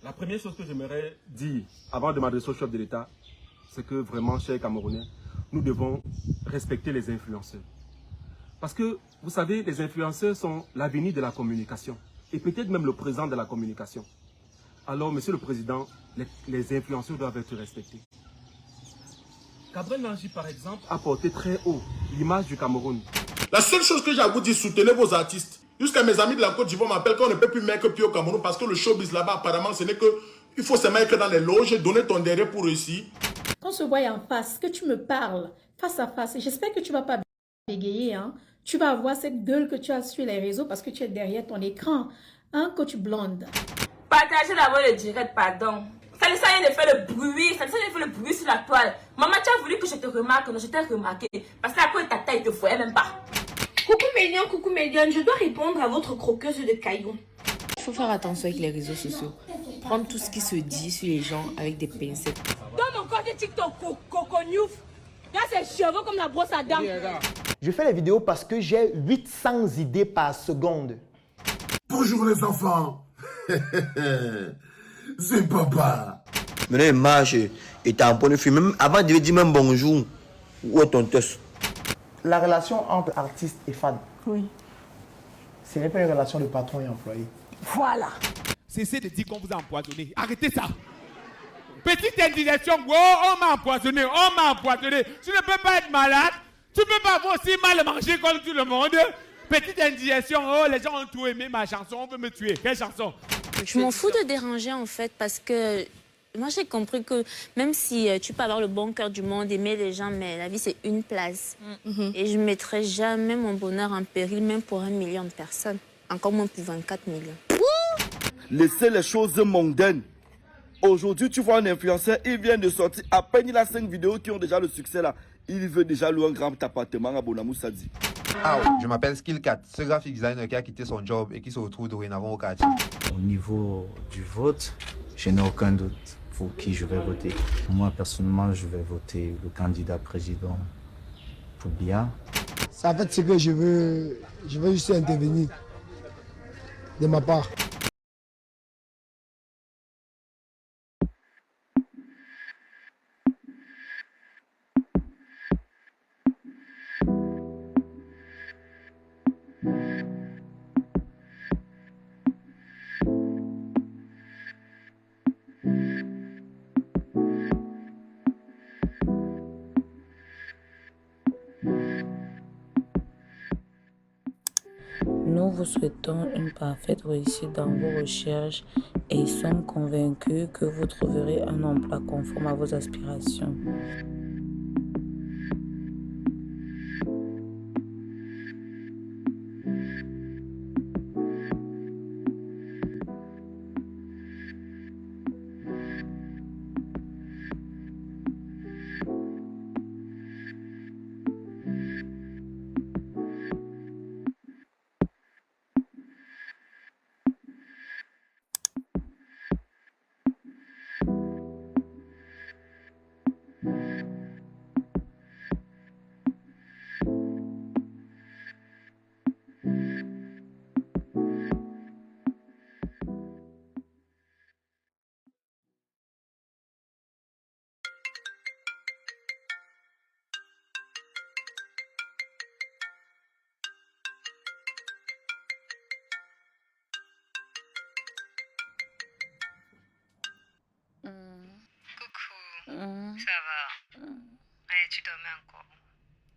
La première chose que j'aimerais dire avant de m'adresser au chef de l'État, c'est que vraiment, chers Camerounais, nous devons respecter les influenceurs. Parce que, vous savez, les influenceurs sont l'avenir de la communication. Et peut-être même le présent de la communication. Alors, Monsieur le Président, les influenceurs doivent être respectés. Gabriel Nanji, par exemple, a porté très haut l'image du Cameroun. La seule chose que j'ai à vous dire, soutenez vos artistes. Jusqu'à mes amis de la Côte d'Ivoire m'appellent qu'on ne peut plus mettre pied au Cameroun parce que le showbiz là-bas, apparemment, ce n'est que... Il faut se mettre dans les loges, donner ton derrière pour réussir. Quand on se voit en face, que tu me parles face à face, et j'espère que tu ne vas pas bégayer, hein. Tu vas avoir cette gueule que tu as sur les réseaux parce que tu es derrière ton écran, hein, coach blonde. Partagez d'abord le direct, pardon. Ça ne sert à rien de faire le bruit, ça ne sert à rien de faire le bruit sur la toile. Maman, tu as voulu que je te remarque, non, je t'ai remarqué. Parce que après ta taille, il te voyait même pas. Coucou médium, je dois répondre à votre croqueuse de cailloux. Il faut faire attention avec les réseaux sociaux. Prendre tout ce qui se dit sur les gens avec des pincettes. Dans mon compte TikTok, Coco News, là c'est cheveux comme la brosse à dents. Je fais les vidéos parce que j'ai 800 idées par seconde. Bonjour les enfants. C'est papa. Maintenant, il marche et t'as un point de vue. Même avant de dire même bonjour, où est ton test? La relation entre artiste et fan, Oui. ce n'est pas une relation de patron et employé. Voilà. Cessez de dire qu'on vous a empoisonné. Arrêtez ça. Petite indignation, oh, on m'a empoisonné, on m'a empoisonné. Tu ne peux pas être malade. Tu ne peux pas avoir aussi mal manger comme tout le monde. Petite indignation, oh, les gens ont tout aimé ma chanson, on veut me tuer. Quelle chanson? Je m'en fous de déranger en fait parce que moi j'ai compris que même si tu peux avoir le bon cœur du monde, aimer les gens, mais la vie c'est une place. Et je ne mettrai jamais mon bonheur en péril, même pour 1 million de personnes. Encore moins pour 24 millions. Laissez les choses mondaines. Aujourd'hui, tu vois un influenceur, il vient de sortir, à peine il a 5 vidéos qui ont déjà le succès là. Il veut déjà louer un grand appartement à Bonamou Sadi. Ah oui, je m'appelle Skill4, ce graphic designer qui a quitté son job et qui se retrouve dorénavant au quartier. Au niveau du vote, je n'ai aucun doute pour qui je vais voter. Moi, personnellement, je vais voter le candidat président pour Biya. Ça en fait ce que je veux juste intervenir de ma part. Nous vous souhaitons une parfaite réussite dans vos recherches et sommes convaincus que vous trouverez un emploi conforme à vos aspirations. Coucou, ça va? Ouais, tu dormais encore.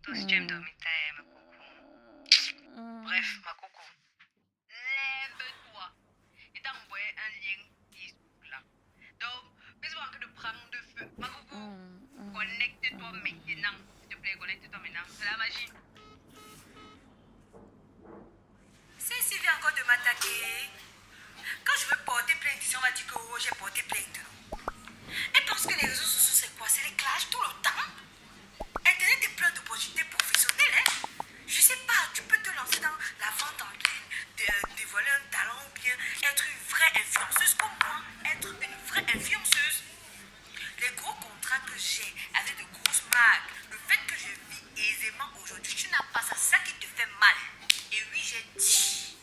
Toi aussi tu aimes dormir, ma coucou. Bref, ma coucou, lève-toi. Et t'as envoyé un lien Facebook là. Donc, besoin que de prendre de feu. Ma coucou, connecte-toi maintenant. S'il te plaît, connecte-toi maintenant. C'est la magie. C'est s'il vient encore de m'attaquer. Quand je veux porter plainte, on va dire que oh, j'ai porté plainte. Et parce que les réseaux sociaux, c'est quoi? C'est les clashs tout le temps. Internet est plein d'opportunités professionnelles. Hein? Je sais pas, tu peux te lancer dans la vente en ligne, dévoiler un talent ou bien être une vraie influenceuse comme moi. Être une vraie influenceuse. Les gros contrats que j'ai avec de grosses marques, le fait que je vis aisément aujourd'hui, tu n'as pas ça, c'est ça qui te fait mal. Et oui, j'ai dit,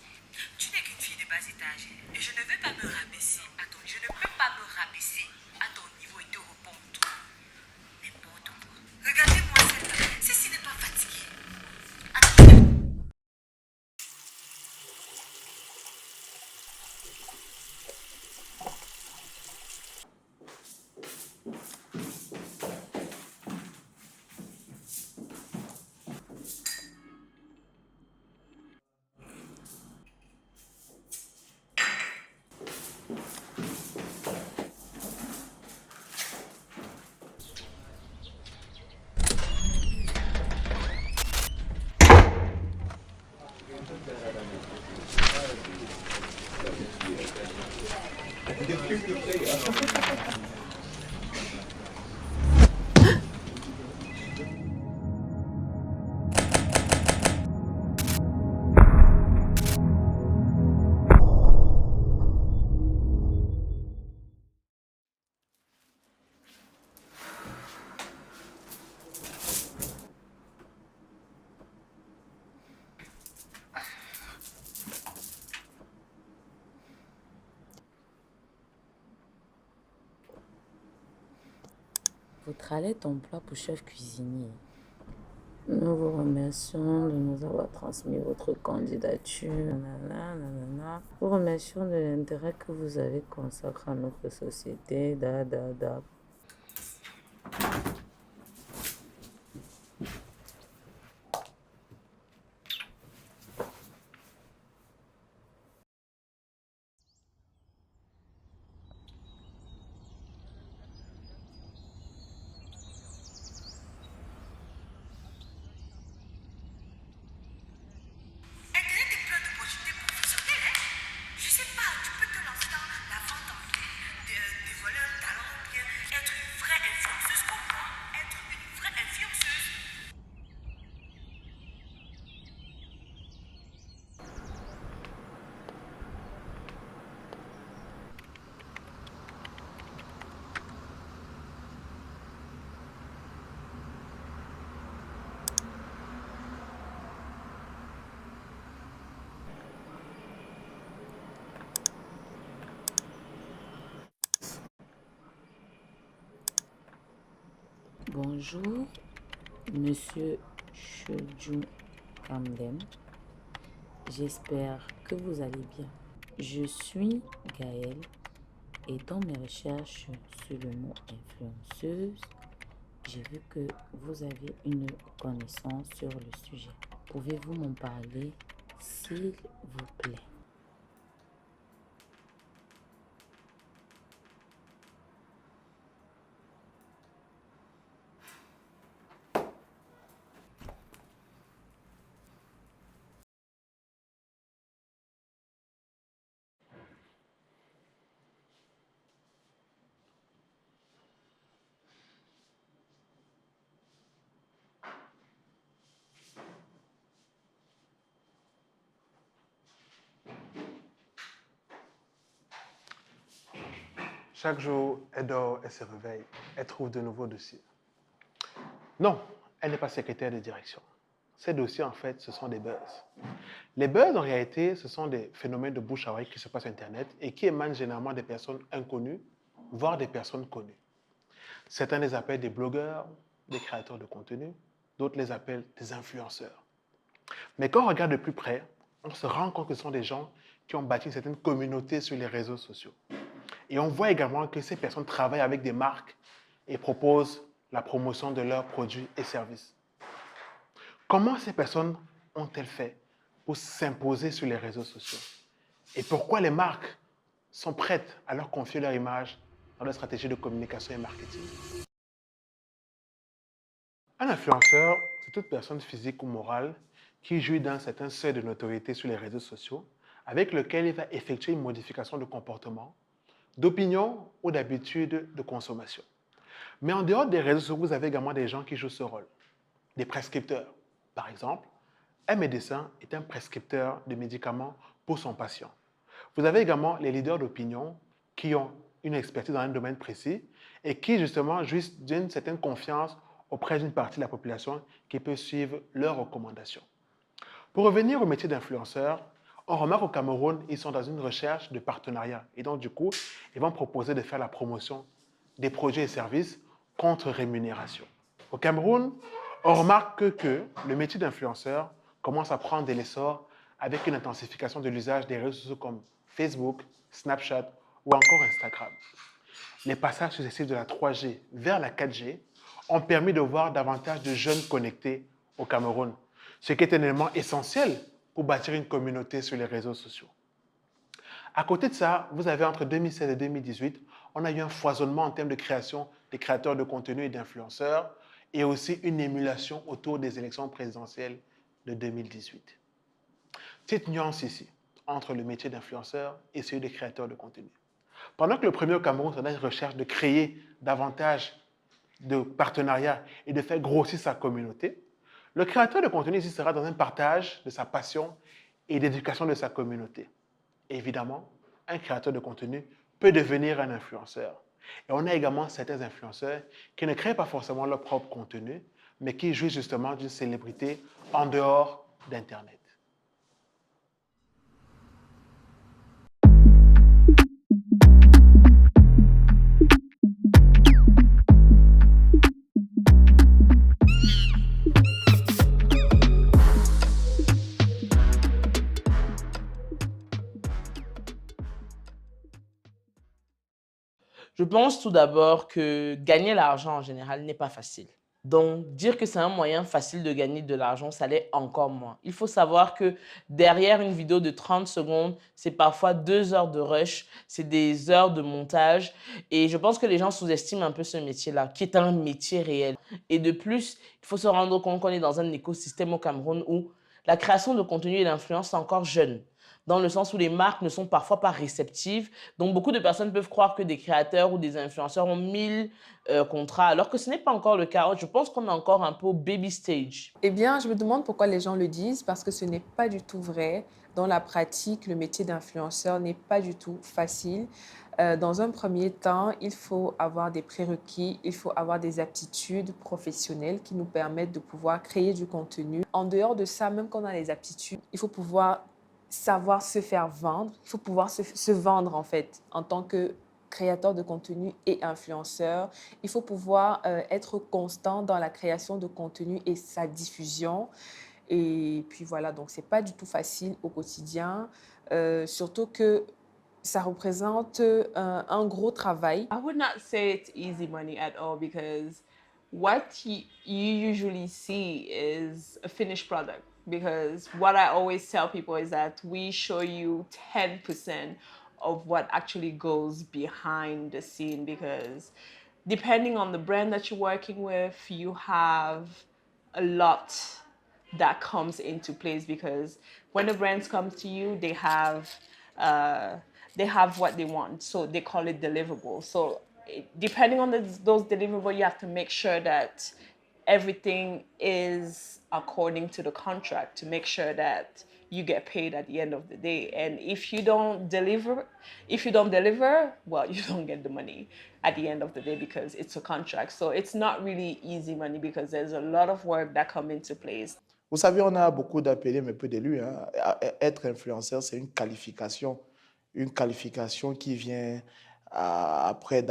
tu n'es qu'une fille de bas étage. Et je ne veux pas me rabaisser. Attends, je ne peux pas Votre alerte emploi pour chef cuisinier. Nous vous remercions de nous avoir transmis votre candidature. Nanana, nanana. Nous vous remercions de l'intérêt que vous avez consacré à notre société. Da. Je sais pas, tu peux te lancer dans la vente des voleurs de talents ou bien être une vraie influenceuse comme moi. Être une vraie influenceuse. Bonjour, Monsieur Chedjou Kamdem. J'espère que vous allez bien. Je suis Gaëlle et dans mes recherches sur le mot influenceuse, j'ai vu que vous avez une connaissance sur le sujet. Pouvez-vous m'en parler, s'il vous plaît? Chaque jour, elle dort, elle se réveille, elle trouve de nouveaux dossiers. Non, elle n'est pas secrétaire de direction. Ces dossiers, en fait, ce sont des buzz. Les buzz, en réalité, ce sont des phénomènes de bouche à oreille qui se passent sur Internet et qui émanent généralement des personnes inconnues, voire des personnes connues. Certains les appellent des blogueurs, des créateurs de contenu, d'autres les appellent des influenceurs. Mais quand on regarde de plus près, on se rend compte que ce sont des gens qui ont bâti une certaine communauté sur les réseaux sociaux. Et on voit également que ces personnes travaillent avec des marques et proposent la promotion de leurs produits et services. Comment ces personnes ont-elles fait pour s'imposer sur les réseaux sociaux? Et pourquoi les marques sont prêtes à leur confier leur image dans leur stratégie de communication et marketing? Un influenceur, c'est toute personne physique ou morale qui jouit d'un certain seuil de notoriété sur les réseaux sociaux avec lequel il va effectuer une modification de comportement, d'opinion ou d'habitude de consommation. Mais en dehors des réseaux sociaux, vous avez également des gens qui jouent ce rôle. Des prescripteurs. Par exemple, un médecin est un prescripteur de médicaments pour son patient. Vous avez également les leaders d'opinion qui ont une expertise dans un domaine précis et qui, justement, jouissent d'une certaine confiance auprès d'une partie de la population qui peut suivre leurs recommandations. Pour revenir au métier d'influenceur, on remarque au Cameroun, ils sont dans une recherche de partenariat. Et donc, du coup, ils vont proposer de faire la promotion des produits et services contre rémunération. Au Cameroun, on remarque que le métier d'influenceur commence à prendre de l'essor avec une intensification de l'usage des réseaux sociaux comme Facebook, Snapchat ou encore Instagram. Les passages successifs de la 3G vers la 4G ont permis de voir davantage de jeunes connectés au Cameroun, ce qui est un élément essentiel pour bâtir une communauté sur les réseaux sociaux. À côté de ça, vous avez entre 2016 et 2018, on a eu un foisonnement en termes de création des créateurs de contenu et d'influenceurs et aussi une émulation autour des élections présidentielles de 2018. Petite nuance ici entre le métier d'influenceur et celui de créateur de contenu. Pendant que le premier au Cameroun, c'est la recherche de créer davantage de partenariats et de faire grossir sa communauté, le créateur de contenu ici sera dans un partage de sa passion et d'éducation de sa communauté. Évidemment, un créateur de contenu peut devenir un influenceur. Et on a également certains influenceurs qui ne créent pas forcément leur propre contenu, mais qui jouissent justement d'une célébrité en dehors d'Internet. Je pense tout d'abord que gagner l'argent en général n'est pas facile. Donc, dire que c'est un moyen facile de gagner de l'argent, ça l'est encore moins. Il faut savoir que derrière une vidéo de 30 secondes, c'est parfois 2 heures de rush, c'est des heures de montage. Et je pense que les gens sous-estiment un peu ce métier-là, qui est un métier réel. Et de plus, il faut se rendre compte qu'on est dans un écosystème au Cameroun où la création de contenu et l'influence est encore jeune, dans le sens où les marques ne sont parfois pas réceptives. Donc, beaucoup de personnes peuvent croire que des créateurs ou des influenceurs ont 1000 contrats, alors que ce n'est pas encore le cas. Je pense qu'on est encore un peu au baby stage. Eh bien, je me demande pourquoi les gens le disent, parce que ce n'est pas du tout vrai. Dans la pratique, le métier d'influenceur n'est pas du tout facile. Dans un premier temps, il faut avoir des prérequis, il faut avoir des aptitudes professionnelles qui nous permettent de pouvoir créer du contenu. En dehors de ça, même quand on a les aptitudes, il faut pouvoir savoir se faire vendre, il faut pouvoir se vendre en fait en tant que créateur de contenu et influenceur. Il faut pouvoir être constant dans la création de contenu et sa diffusion. Et puis voilà, donc c'est pas du tout facile au quotidien, surtout que ça représente un gros travail. I would not say it's easy money at all because what you usually see is a finished product. Because what I always tell people is that we show you 10% of what actually goes behind the scene, because depending on the brand that you're working with, you have a lot that comes into place, because when the brands come to you, they have what they want, so they call it deliverable. So depending on those deliverables, you have to make sure that everything is according to the contract to make sure that you get paid at the end of the day. And if you don't deliver, well, you don't get the money at the end of the day because it's a contract. So it's not really easy money because there's a lot of work that come into place. Vous savez, on a beaucoup d'appelés, mais peu d'élus. Hein. Être influenceur, c'est une qualification qui vient après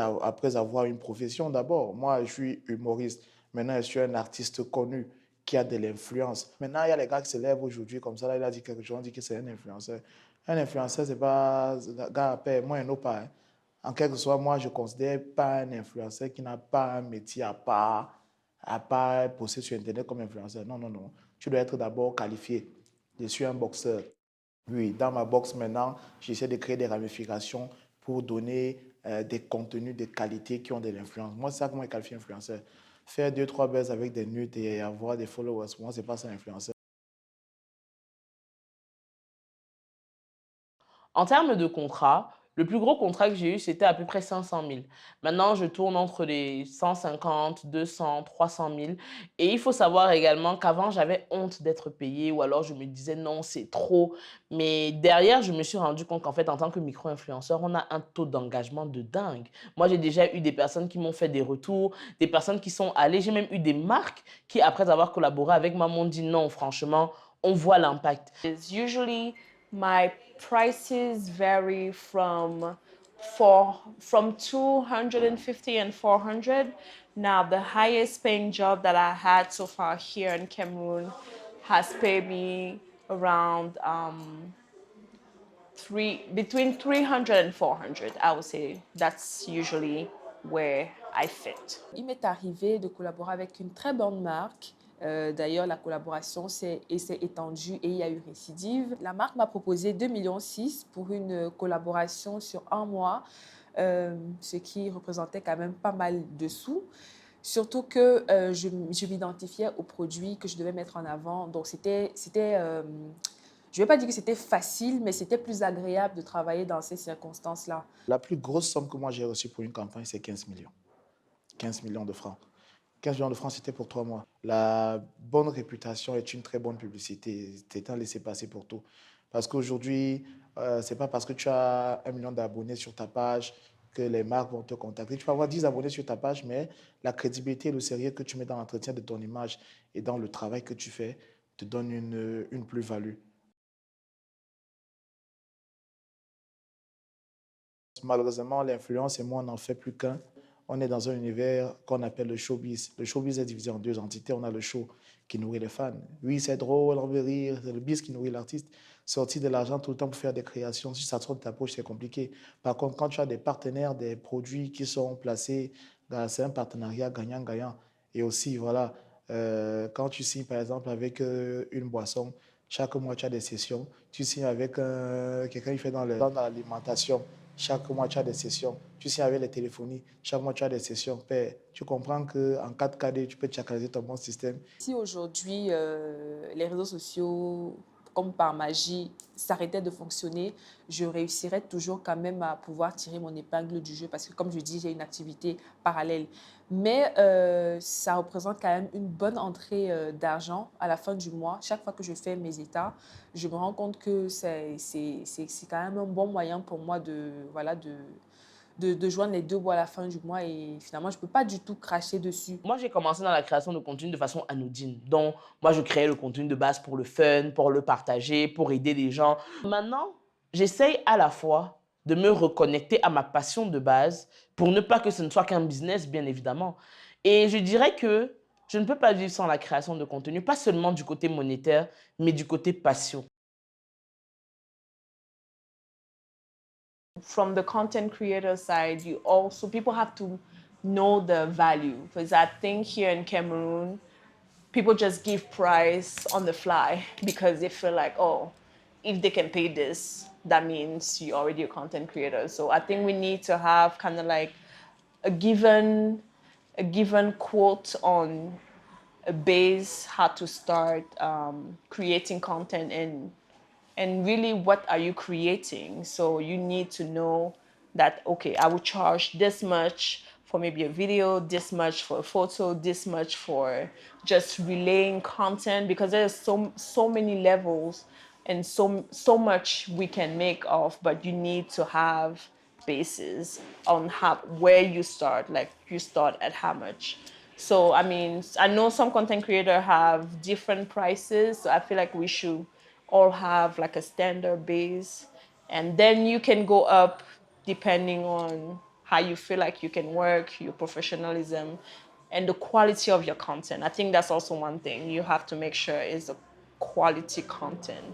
avoir une profession d'abord. Moi, je suis humoriste. Maintenant, je suis un artiste connu qui a de l'influence. Maintenant, il y a les gars qui se lèvent aujourd'hui comme ça. Là, il a dit quelque chose, on dit que c'est un influenceur. Un influenceur, c'est pas... Gars, moi, un autre pas. Hein. En quelque sorte, moi, je ne considère pas un influenceur qui n'a pas un métier à part poster sur Internet comme influenceur. Non, non, non. Tu dois être d'abord qualifié. Je suis un boxeur. Oui, dans ma boxe maintenant, j'essaie de créer des ramifications pour donner des contenus de qualité qui ont de l'influence. Moi, c'est ça comment je qualifie influenceur. Faire 2-3 buzz avec des nudes et avoir des followers, moi, c'est pas ça influenceur. En termes de contrat, le plus gros contrat que j'ai eu, c'était à peu près 500 000. Maintenant, je tourne entre les 150, 200, 300 000. Et il faut savoir également qu'avant, j'avais honte d'être payée ou alors je me disais non, c'est trop. Mais derrière, je me suis rendu compte qu'en fait, en tant que micro-influenceur, on a un taux d'engagement de dingue. Moi, j'ai déjà eu des personnes qui m'ont fait des retours, des personnes qui sont allées. J'ai même eu des marques qui, après avoir collaboré avec moi, m'ont dit non, franchement, on voit l'impact. Usually, my prices vary from 250 and 400. Now, the highest paying job that I had so far here in Cameroon has paid me around between 300 and 400. I would say that's usually where I fit. Il m'est arrivé de collaborer avec une très bonne marque. D'ailleurs, la collaboration s'est étendue et il y a eu récidive. La marque m'a proposé 2,6 millions pour une collaboration sur 1 mois, ce qui représentait quand même pas mal de sous. Surtout que je m'identifiais aux produits que je devais mettre en avant. Donc, Je ne vais pas dire que c'était facile, mais c'était plus agréable de travailler dans ces circonstances-là. La plus grosse somme que moi j'ai reçue pour une campagne, c'est 15 millions. 15 millions de francs. 15 millions de francs, c'était pour 3 mois. La bonne réputation est une très bonne publicité. C'est un laissez-passer pour tout. Parce qu'aujourd'hui, ce n'est pas parce que tu as 1 million d'abonnés sur ta page que les marques vont te contacter. Tu peux avoir 10 abonnés sur ta page, mais la crédibilité et le sérieux que tu mets dans l'entretien de ton image et dans le travail que tu fais te donne une plus-value. Malheureusement, l'influence et moi, on n'en fait plus qu'un. On est dans un univers qu'on appelle le showbiz. Le showbiz est divisé en deux entités. On a le show qui nourrit les fans. Oui, c'est drôle, on veut rire. C'est le biz qui nourrit l'artiste. Sortir de l'argent tout le temps pour faire des créations, si ça sort de ta poche, c'est compliqué. Par contre, quand tu as des partenaires, des produits qui sont placés, c'est un partenariat gagnant-gagnant. Et aussi, voilà, quand tu signes par exemple avec une boisson, chaque mois tu as des sessions. Tu signes avec quelqu'un qui fait dans l'alimentation. Chaque mois, tu as des sessions. Tu signes avec les téléphonies. Chaque mois, tu as des sessions. Tu comprends qu'en 4KD, tu peux chacaliser ton bon système. Si aujourd'hui, les réseaux sociaux, comme par magie, s'arrêtaient de fonctionner, je réussirais toujours quand même à pouvoir tirer mon épingle du jeu parce que, comme je dis, j'ai une activité parallèle. Mais ça représente quand même une bonne entrée d'argent à la fin du mois. Chaque fois que je fais mes états, je me rends compte que c'est quand même un bon moyen pour moi de joindre les deux bouts à la fin du mois et finalement, je ne peux pas du tout cracher dessus. Moi, j'ai commencé dans la création de contenu de façon anodine. Donc, moi, je créais le contenu de base pour le fun, pour le partager, pour aider les gens. Maintenant, j'essaye à la fois de me reconnecter à ma passion de base pour ne pas que ce ne soit qu'un business, bien évidemment. Et je dirais que je ne peux pas vivre sans la création de contenu, pas seulement du côté monétaire, mais du côté passion. From the content creator side, people have to know the value. Because I think here in Cameroon, people just give price on the fly because they feel like, oh, if they can pay this, that means you're already a content creator. So I think we need to have kind of like a given quote on a base, how to start creating content and really what are you creating. So you need to know that, okay, I will charge this much for maybe a video, this much for a photo, this much for just relaying content, because there's so many levels and so much we can make of, but you need to have bases on where you start, like you start at how much. So, I mean, I know some content creators have different prices, so I feel like we should all have like a standard base, and then you can go up depending on how you feel like you can work, your professionalism, and the quality of your content. I think that's also one thing you have to make sure is a quality content.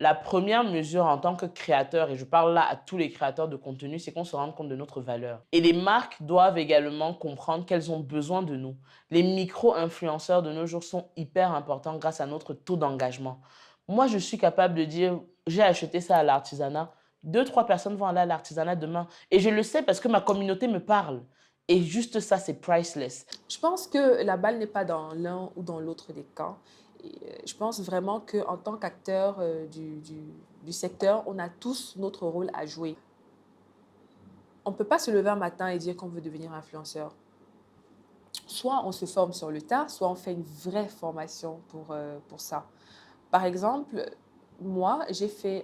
La première mesure en tant que créateur, et je parle là à tous les créateurs de contenu, c'est qu'on se rende compte de notre valeur. Et les marques doivent également comprendre qu'elles ont besoin de nous. Les micro-influenceurs de nos jours sont hyper importants grâce à notre taux d'engagement. Moi, je suis capable de dire, j'ai acheté ça à l'artisanat. 2-3 personnes vont aller à l'artisanat demain. Et je le sais parce que ma communauté me parle. Et juste ça, c'est priceless. Je pense que la balle n'est pas dans l'un ou dans l'autre des camps. Et je pense vraiment qu'en tant qu'acteur du secteur, on a tous notre rôle à jouer. On ne peut pas se lever un matin et dire qu'on veut devenir influenceur. Soit on se forme sur le tas, soit on fait une vraie formation pour ça. Par exemple, moi, j'ai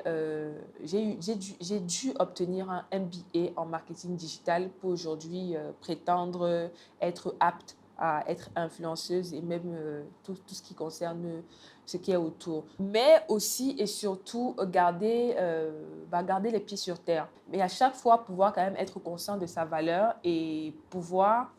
dû obtenir un MBA en marketing digital pour aujourd'hui prétendre être apte à être influenceuse et même tout ce qui concerne ce qui est autour. Mais aussi et surtout garder les pieds sur terre. Mais à chaque fois, pouvoir quand même être conscient de sa valeur et pouvoir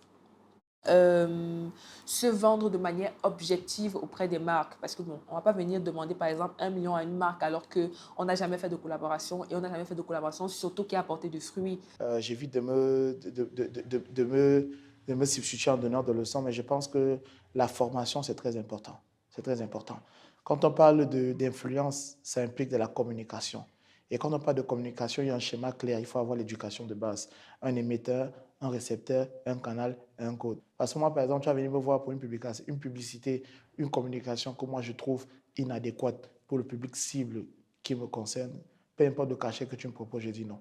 se vendre de manière objective auprès des marques. Parce que bon, on ne va pas venir demander par exemple 1 million à une marque alors qu'on n'a jamais fait de collaboration et on n'a jamais fait de collaboration surtout qui a apporté du fruit. J'évite de me substituer en donneur de leçons, mais je pense que la formation, c'est très important. C'est très important. Quand on parle d'influence, ça implique de la communication. Et quand on parle de communication, il y a un schéma clair. Il faut avoir l'éducation de base. Un émetteur, un récepteur, un canal, un code. Parce que moi, par exemple, tu vas venir me voir pour une publicité, une communication que moi, je trouve inadéquate pour le public cible qui me concerne, peu importe le cachet que tu me proposes, je dis non.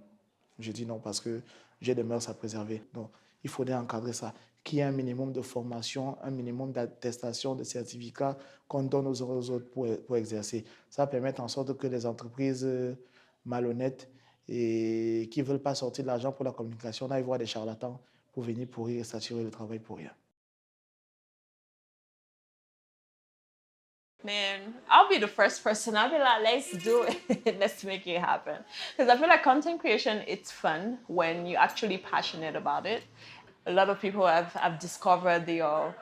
Je dis non parce que j'ai des mœurs à préserver. Donc, il faudrait encadrer ça. Qu'il y ait un minimum de formation, un minimum d'attestation, de certificats qu'on donne aux autres pour exercer. Ça va permettre en sorte que les entreprises malhonnêtes et qui ne veulent pas sortir de l'argent pour la communication, là, ils voient des charlatans pour venir pourrir et saturer le travail pour rien. Man, I'll be the first person. I'll be like, let's do it. Let's make it happen. Because I feel like content creation, it's fun when you're actually passionate about it. A lot of people have discovered they are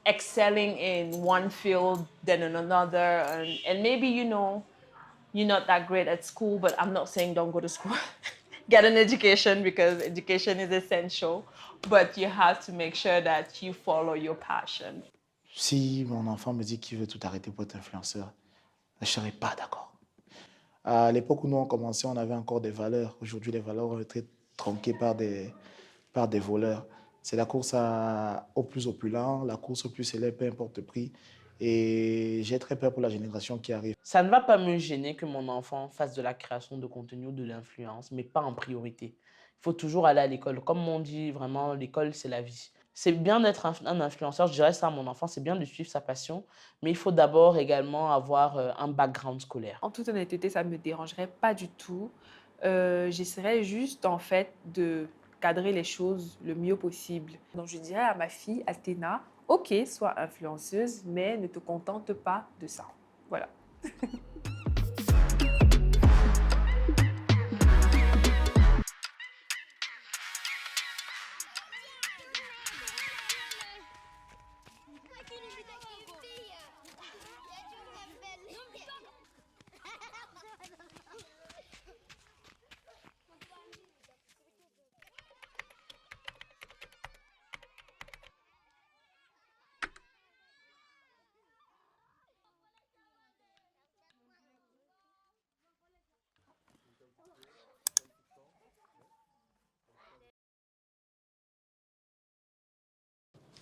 excelling in one field than in another. And maybe, you know, you're not that great at school, but I'm not saying don't go to school. Get an education because education is essential. But you have to make sure that you follow your passion. Si mon enfant me dit qu'il veut tout arrêter pour être influenceur, je ne serais pas d'accord. À l'époque où nous on commençait, on avait encore des valeurs. Aujourd'hui, les valeurs ont été tronquées par des voleurs. C'est la course au plus opulent, la course au plus célèbre, peu importe le prix. Et j'ai très peur pour la génération qui arrive. Ça ne va pas me gêner que mon enfant fasse de la création de contenu ou de l'influence, mais pas en priorité. Il faut toujours aller à l'école. Comme on dit, vraiment, l'école, c'est la vie. C'est bien d'être un influenceur, je dirais ça à mon enfant, c'est bien de suivre sa passion, mais il faut d'abord également avoir un background scolaire. En toute honnêteté, ça ne me dérangerait pas du tout. J'essaierais juste, en fait, de cadrer les choses le mieux possible. Donc, je dirais à ma fille, Athéna, ok, sois influenceuse, mais ne te contente pas de ça. Voilà.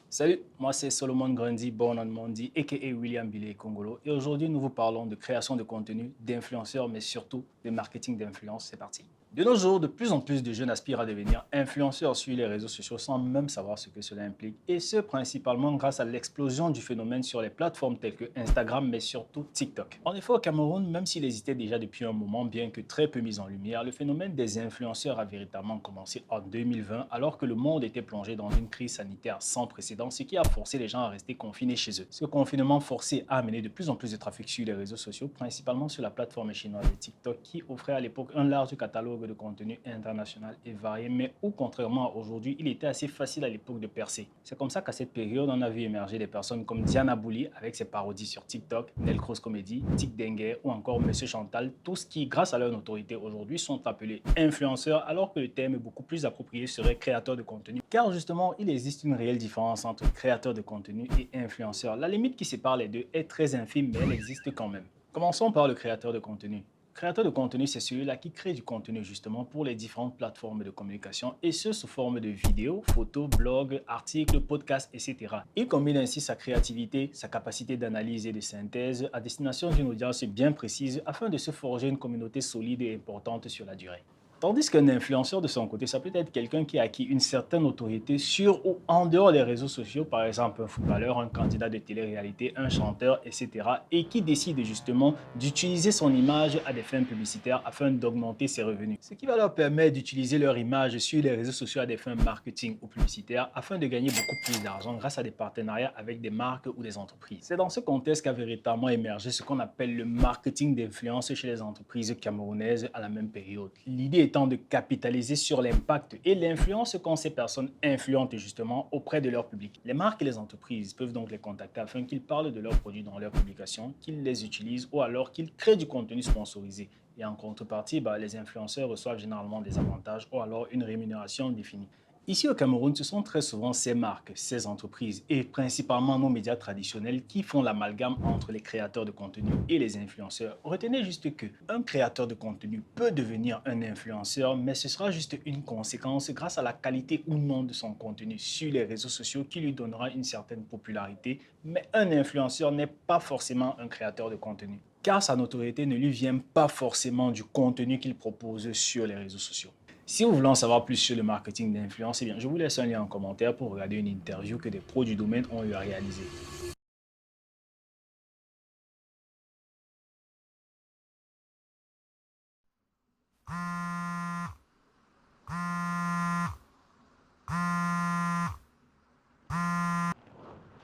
Salut, moi c'est Solomon Grandi, born on Mondi, a.k.a. William Billy Congolo. Et aujourd'hui, nous vous parlons de création de contenu, d'influenceurs, mais surtout de marketing d'influence. C'est parti. De nos jours, de plus en plus de jeunes aspirent à devenir influenceurs sur les réseaux sociaux sans même savoir ce que cela implique. Et ce, principalement grâce à l'explosion du phénomène sur les plateformes telles que Instagram, mais surtout TikTok. En effet, au Cameroun, même s'il existait déjà depuis un moment, bien que très peu mis en lumière, le phénomène des influenceurs a véritablement commencé en 2020, alors que le monde était plongé dans une crise sanitaire sans précédent, ce qui a forcé les gens à rester confinés chez eux. Ce confinement forcé a amené de plus en plus de trafic sur les réseaux sociaux, principalement sur la plateforme chinoise de TikTok, qui offrait à l'époque un large catalogue de contenu international et varié, mais où, contrairement à aujourd'hui, il était assez facile à l'époque de percer. C'est comme ça qu'à cette période, on a vu émerger des personnes comme Diana Bouli avec ses parodies sur TikTok, Nelcross Comedy, Tic Dengue ou encore Monsieur Chantal, tous qui, grâce à leur notoriété aujourd'hui, sont appelés influenceurs, alors que le terme beaucoup plus approprié serait créateur de contenu. Car justement, il existe une réelle différence entre créateur de contenu et influenceur. La limite qui sépare les deux est très infime, mais elle existe quand même. Commençons par le créateur de contenu. Créateur de contenu, c'est celui-là qui crée du contenu justement pour les différentes plateformes de communication et ce sous forme de vidéos, photos, blogs, articles, podcasts, etc. Il combine ainsi sa créativité, sa capacité d'analyse et de synthèse à destination d'une audience bien précise afin de se forger une communauté solide et importante sur la durée. Tandis qu'un influenceur de son côté, ça peut être quelqu'un qui a acquis une certaine autorité sur ou en dehors des réseaux sociaux, par exemple un footballeur, un candidat de télé-réalité, un chanteur, etc. et qui décide justement d'utiliser son image à des fins publicitaires afin d'augmenter ses revenus. Ce qui va leur permettre d'utiliser leur image sur les réseaux sociaux à des fins marketing ou publicitaires afin de gagner beaucoup plus d'argent grâce à des partenariats avec des marques ou des entreprises. C'est dans ce contexte qu'a véritablement émergé ce qu'on appelle le marketing d'influence chez les entreprises camerounaises à la même période. L'idée étant de capitaliser sur l'impact et l'influence qu'ont ces personnes influentes justement auprès de leur public. Les marques et les entreprises peuvent donc les contacter afin qu'ils parlent de leurs produits dans leurs publications, qu'ils les utilisent ou alors qu'ils créent du contenu sponsorisé. Et en contrepartie, les influenceurs reçoivent généralement des avantages ou alors une rémunération définie. Ici au Cameroun, ce sont très souvent ces marques, ces entreprises et principalement nos médias traditionnels qui font l'amalgame entre les créateurs de contenu et les influenceurs. Retenez juste qu'un créateur de contenu peut devenir un influenceur, mais ce sera juste une conséquence grâce à la qualité ou non de son contenu sur les réseaux sociaux qui lui donnera une certaine popularité. Mais un influenceur n'est pas forcément un créateur de contenu, car sa notoriété ne lui vient pas forcément du contenu qu'il propose sur les réseaux sociaux. Si vous voulez en savoir plus sur le marketing d'influence, eh bien, je vous laisse un lien en commentaire pour regarder une interview que des pros du domaine ont eu à réaliser.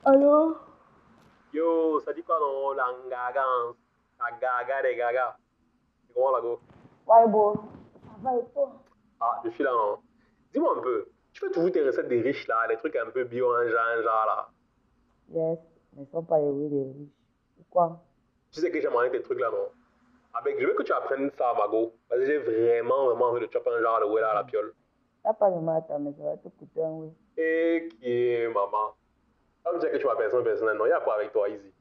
Allô? Yo, ça dit quoi non? La gaga, la gaga des gagas. C'est comment la go? Ouais, bon. Ça va et toi? Ah, je suis là non. Dis-moi un peu, tu fais toujours tes recettes des riches là, les trucs un peu bio, un genre là. Yes, mais ils sont pas les oui des riches. Pourquoi? Tu sais que j'aime rien tes trucs là non? Avec, je veux que tu apprennes ça, Mago. Parce que j'ai vraiment envie de chopper un genre de ouais là à la piole. T'as pas de mal, mais ça va te coûter un oui. Et qui est maman? Comme tu sais que tu m'appelles personnel, non, il y a quoi avec toi, Easy?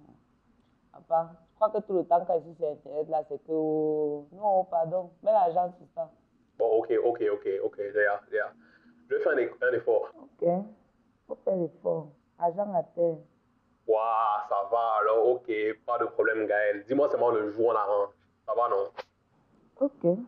Papa, je crois que tout le temps qu'ici sur Internet là, c'est que. Non, pardon, mets l'argent sur ça. Bon, ok, déjà. Je vais faire un effort. Ok, faut faire l'effort. Argent à terre. Waouh, ça va alors, ok, pas de problème, Gaël. Dis-moi seulement le jour on l'arrange. Ça va, non? Ok.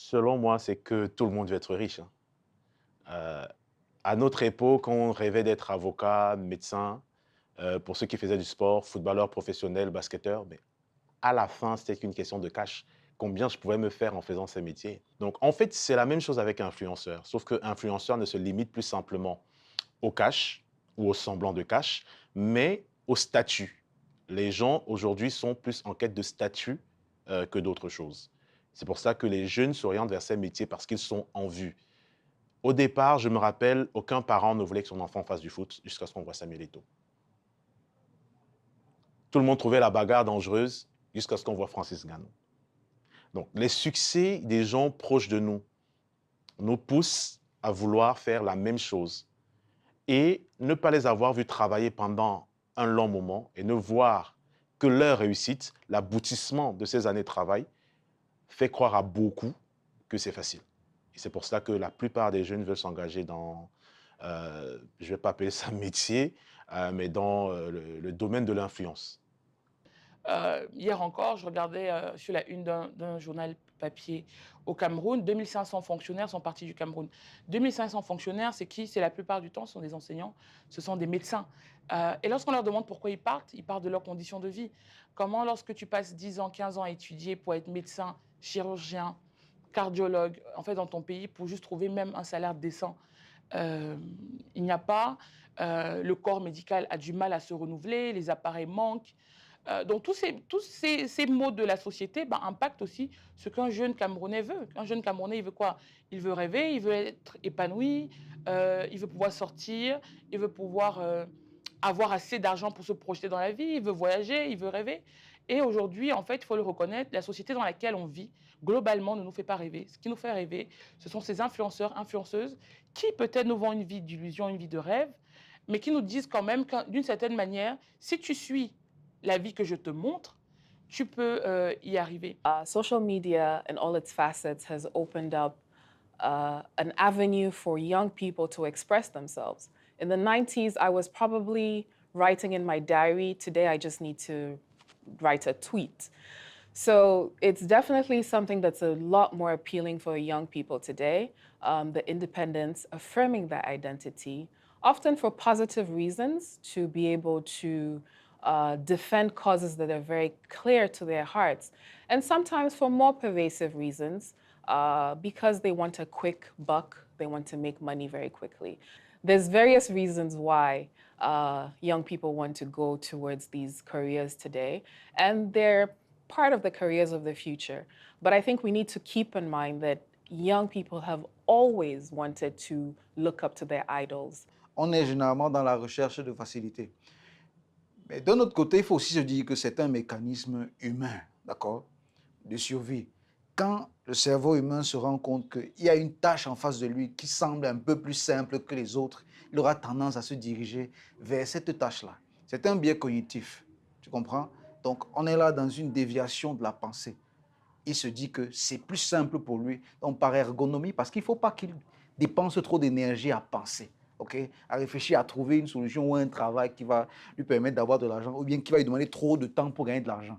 Selon moi, c'est que tout le monde veut être riche. À notre époque, on rêvait d'être avocat, médecin, pour ceux qui faisaient du sport, footballeur professionnel, basketteur. Mais à la fin, c'était qu'une question de cash. Combien je pouvais me faire en faisant ces métiers? Donc, en fait, c'est la même chose avec influenceur. Sauf que influenceur ne se limite plus simplement au cash ou au semblant de cash, mais au statut. Les gens, aujourd'hui, sont plus en quête de statut que d'autres choses. C'est pour ça que les jeunes s'orientent vers ces métiers parce qu'ils sont en vue. Au départ, je me rappelle, aucun parent ne voulait que son enfant fasse du foot jusqu'à ce qu'on voit Samuel Eto'o. Tout le monde trouvait la bagarre dangereuse jusqu'à ce qu'on voit Francis Ngannou. Donc, les succès des gens proches de nous poussent à vouloir faire la même chose et ne pas les avoir vus travailler pendant un long moment et ne voir que leur réussite, l'aboutissement de ces années de travail, fait croire à beaucoup que c'est facile. Et c'est pour ça que la plupart des jeunes veulent s'engager dans, je ne vais pas appeler ça métier, mais dans le domaine de l'influence. Hier encore, je regardais sur la une d'un journal papier au Cameroun, 2500 fonctionnaires sont partis du Cameroun. 2500 fonctionnaires, c'est qui? C'est la plupart du temps, ce sont des enseignants, ce sont des médecins. Et lorsqu'on leur demande pourquoi ils partent de leurs conditions de vie. Comment, lorsque tu passes 10 ans, 15 ans à étudier pour être médecin, chirurgien, cardiologue, en fait, dans ton pays, pour juste trouver même un salaire décent, il n'y a pas. Le corps médical a du mal à se renouveler, les appareils manquent. Donc, tous ces maux de la société impactent aussi ce qu'un jeune Camerounais veut. Un jeune Camerounais, il veut quoi? Il veut rêver, il veut être épanoui, il veut pouvoir sortir, il veut pouvoir avoir assez d'argent pour se projeter dans la vie, il veut voyager, il veut rêver. Et aujourd'hui, en fait, il faut le reconnaître, la société dans laquelle on vit, globalement, ne nous fait pas rêver. Ce qui nous fait rêver, ce sont ces influenceurs, influenceuses, qui peut-être nous vendent une vie d'illusion, une vie de rêve, mais qui nous disent quand même que d'une certaine manière, si tu suis la vie que je te montre, tu peux y arriver. Social media in all its facets has opened up an avenue for young people to express themselves. In the 90s, I was probably writing in my diary. Today, I just need to write a tweet. So it's definitely something that's a lot more appealing for young people today, the independence, affirming that identity, often for positive reasons, to be able to defend causes that are very clear to their hearts, and sometimes for more pervasive reasons, because they want a quick buck, they want to make money very quickly. There's various reasons why young people want to go towards these careers today, and they're part of the careers of the future. But I think we need to keep in mind that young people have always wanted to look up to their idols. On est généralement dans la recherche de facilité. Mais d'un autre côté, il faut aussi se dire que c'est un mécanisme humain, d'accord, de survie. Quand le cerveau humain se rend compte qu'il y a une tâche en face de lui qui semble un peu plus simple que les autres, il aura tendance à se diriger vers cette tâche-là. C'est un biais cognitif, tu comprends? Donc, on est là dans une déviation de la pensée. Il se dit que c'est plus simple pour lui, donc par ergonomie, parce qu'il ne faut pas qu'il dépense trop d'énergie à penser, okay? À réfléchir, à trouver une solution ou un travail qui va lui permettre d'avoir de l'argent, ou bien qui va lui demander trop de temps pour gagner de l'argent.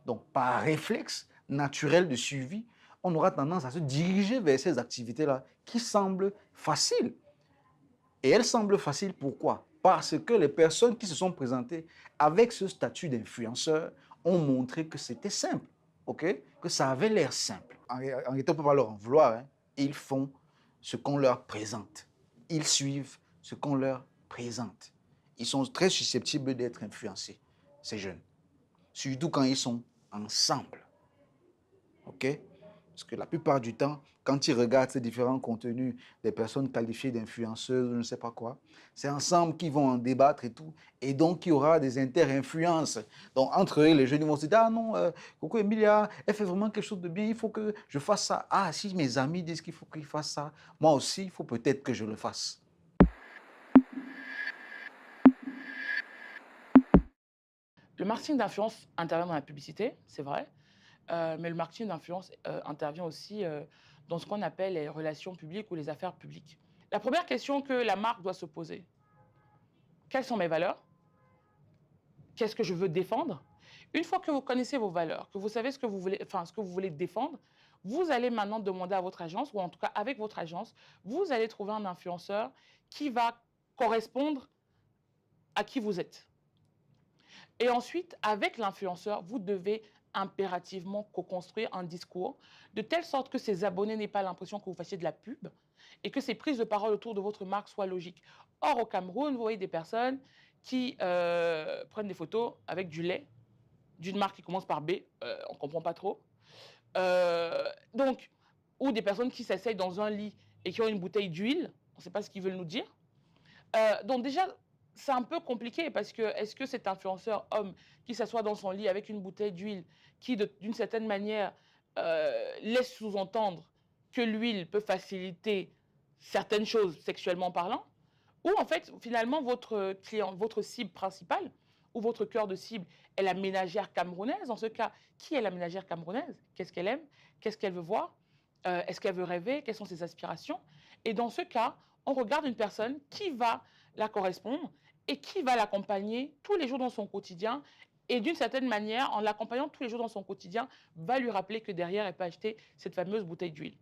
Donc, par réflexe naturel de suivi, on aura tendance à se diriger vers ces activités-là qui semblent faciles. Et elles semblent faciles pourquoi? Parce que les personnes qui se sont présentées avec ce statut d'influenceur ont montré que c'était simple, okay? Que ça avait l'air simple. En réalité, on ne peut pas leur en vouloir, hein? Ils font ce qu'on leur présente. Ils suivent ce qu'on leur présente. Ils sont très susceptibles d'être influencés, ces jeunes. Surtout quand ils sont ensemble. OK? Parce que la plupart du temps, quand ils regardent ces différents contenus des personnes qualifiées d'influenceuses, je ne sais pas quoi, c'est ensemble qu'ils vont en débattre et tout. Et donc, il y aura des inter-influences. Donc, entre eux, les jeunes ils vont se dire, ah non, Coco Emilia, elle fait vraiment quelque chose de bien, il faut que je fasse ça. Ah, si mes amis disent qu'il faut qu'ils fassent ça, moi aussi, il faut peut-être que je le fasse. Le marketing d'influence intervient dans la publicité, c'est vrai. Mais le marketing d'influence intervient aussi dans ce qu'on appelle les relations publiques ou les affaires publiques. La première question que la marque doit se poser, quelles sont mes valeurs? Qu'est-ce que je veux défendre? Une fois que vous connaissez vos valeurs, que vous savez ce que vous voulez défendre, vous allez maintenant demander à votre agence, ou en tout cas avec votre agence, vous allez trouver un influenceur qui va correspondre à qui vous êtes. Et ensuite, avec l'influenceur, vous devez impérativement co-construire un discours de telle sorte que ses abonnés n'aient pas l'impression que vous fassiez de la pub et que ces prises de parole autour de votre marque soient logiques. Or, au Cameroun, vous voyez des personnes qui prennent des photos avec du lait d'une marque qui commence par B, on ne comprend pas trop. Donc, ou des personnes qui s'asseyent dans un lit et qui ont une bouteille d'huile, on ne sait pas ce qu'ils veulent nous dire. Donc déjà, c'est un peu compliqué parce que est-ce que cet influenceur homme qui s'assoit dans son lit avec une bouteille d'huile qui, d'une certaine manière, laisse sous-entendre que l'huile peut faciliter certaines choses sexuellement parlant, ou en fait, finalement, votre client, votre cible principale, ou votre cœur de cible est la ménagère camerounaise. Dans ce cas, qui est la ménagère camerounaise? Qu'est-ce qu'elle aime? Qu'est-ce qu'elle veut voir? Est-ce qu'elle veut rêver? Quelles sont ses aspirations? Et dans ce cas, on regarde une personne qui va la correspondre et qui va l'accompagner tous les jours dans son quotidien. Et d'une certaine manière, en l'accompagnant tous les jours dans son quotidien, va lui rappeler que derrière, elle peut acheter cette fameuse bouteille d'huile.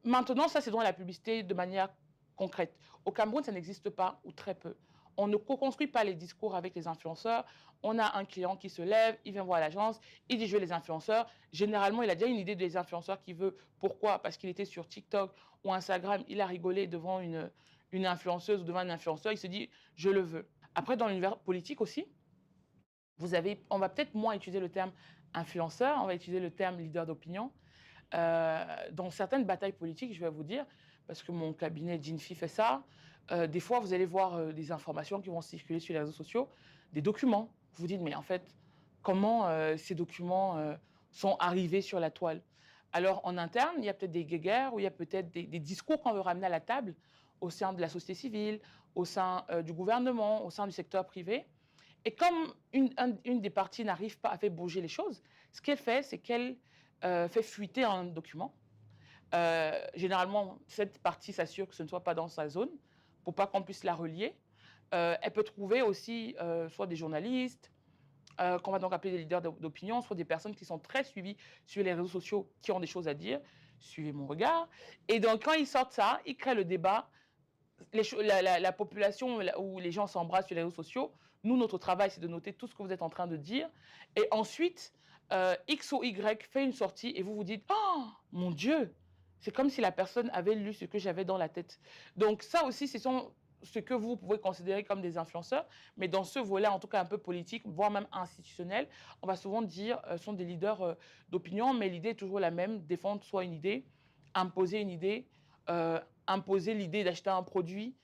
Maintenant, ça, c'est dans la publicité de manière concrète. Au Cameroun, ça n'existe pas, ou très peu. On ne co-construit pas les discours avec les influenceurs. On a un client qui se lève, il vient voir l'agence, il dit « je veux les influenceurs ». Généralement, il a déjà une idée des influenceurs qu'il veut. Pourquoi? Parce qu'il était sur TikTok ou Instagram, il a rigolé devant une influenceuse ou devant un influenceur, il se dit « je le veux ». Après, dans l'univers politique aussi, on va peut-être moins utiliser le terme influenceur, on va utiliser le terme leader d'opinion. Dans certaines batailles politiques, je vais vous dire, parce que mon cabinet d'Infi fait ça, des fois, vous allez voir des informations qui vont circuler sur les réseaux sociaux, des documents. Vous vous dites, mais en fait, comment ces documents sont arrivés sur la toile. Alors, en interne, il y a peut-être des guéguerres ou il y a peut-être des discours qu'on veut ramener à la table au sein de la société civile, au sein du gouvernement, au sein du secteur privé. Et comme une des parties n'arrive pas à faire bouger les choses, ce qu'elle fait, c'est qu'elle fait fuiter un document. Généralement, cette partie s'assure que ce ne soit pas dans sa zone pour pas qu'on puisse la relier. Elle peut trouver aussi soit des journalistes, qu'on va donc appeler des leaders d'opinion, soit des personnes qui sont très suivies sur les réseaux sociaux, qui ont des choses à dire. Suivez mon regard. Et donc, quand ils sortent ça, ils créent le débat. La population où les gens s'embrassent sur les réseaux sociaux, nous, notre travail, c'est de noter tout ce que vous êtes en train de dire. Et ensuite, X ou Y fait une sortie et vous vous dites « Oh, mon Dieu !» C'est comme si la personne avait lu ce que j'avais dans la tête. Donc ça aussi, ce que vous pouvez considérer comme des influenceurs, mais dans ce volet, en tout cas un peu politique, voire même institutionnel, on va souvent dire sont des leaders d'opinion, mais l'idée est toujours la même, défendre soit une idée, imposer une idée, imposer l'idée d'acheter un produit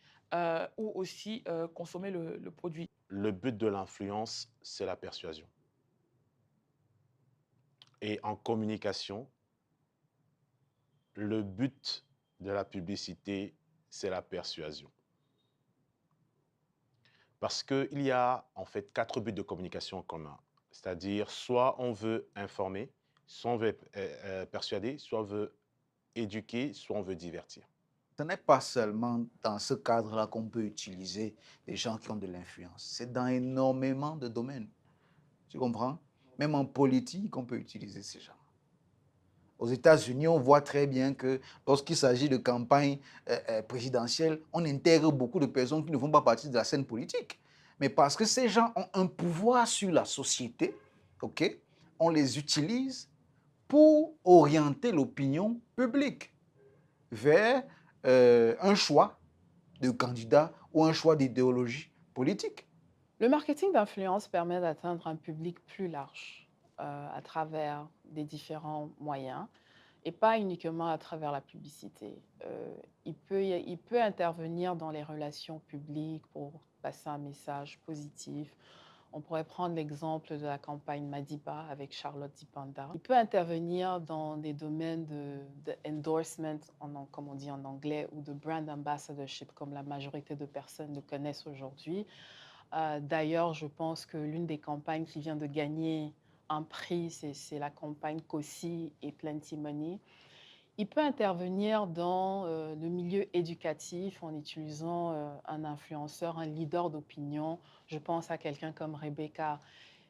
ou aussi consommer le produit. Le but de l'influence, c'est la persuasion. Et en communication, le but de la publicité, c'est la persuasion. Parce qu'il y a en fait 4 buts de communication communs. C'est-à-dire, soit on veut informer, soit on veut persuader, soit on veut éduquer, soit on veut divertir. Ce n'est pas seulement dans ce cadre-là qu'on peut utiliser des gens qui ont de l'influence. C'est dans énormément de domaines. Tu comprends? Même en politique, on peut utiliser ces gens. Aux États-Unis, on voit très bien que lorsqu'il s'agit de campagne présidentielle, on intègre beaucoup de personnes qui ne font pas partie de la scène politique. Mais parce que ces gens ont un pouvoir sur la société, ok, on les utilise pour orienter l'opinion publique vers un choix de candidat ou un choix d'idéologie politique. Le marketing d'influence permet d'atteindre un public plus large à travers des différents moyens et pas uniquement à travers la publicité. Il peut intervenir dans les relations publiques pour passer un message positif. On pourrait prendre l'exemple de la campagne Madiba avec Charlotte Dipanda. Il peut intervenir dans des domaines de endorsement, comme on dit en anglais, ou de brand ambassadorship, comme la majorité de personnes le connaissent aujourd'hui. D'ailleurs, je pense que l'une des campagnes qui vient de gagner un prix, c'est la campagne Kossi et Plenty Money. Il peut intervenir dans le milieu éducatif en utilisant un influenceur, un leader d'opinion. Je pense à quelqu'un comme Rebecca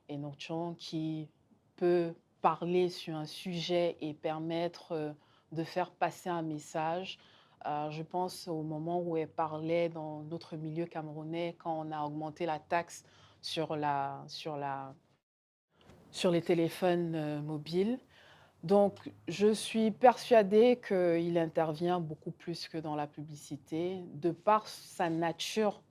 Enochon qui peut parler sur un sujet et permettre de faire passer un message. Je pense au moment où elle parlait dans notre milieu camerounais quand on a augmenté la taxe sur les téléphones mobiles. Donc, je suis persuadée qu'il intervient beaucoup plus que dans la publicité. De par sa nature,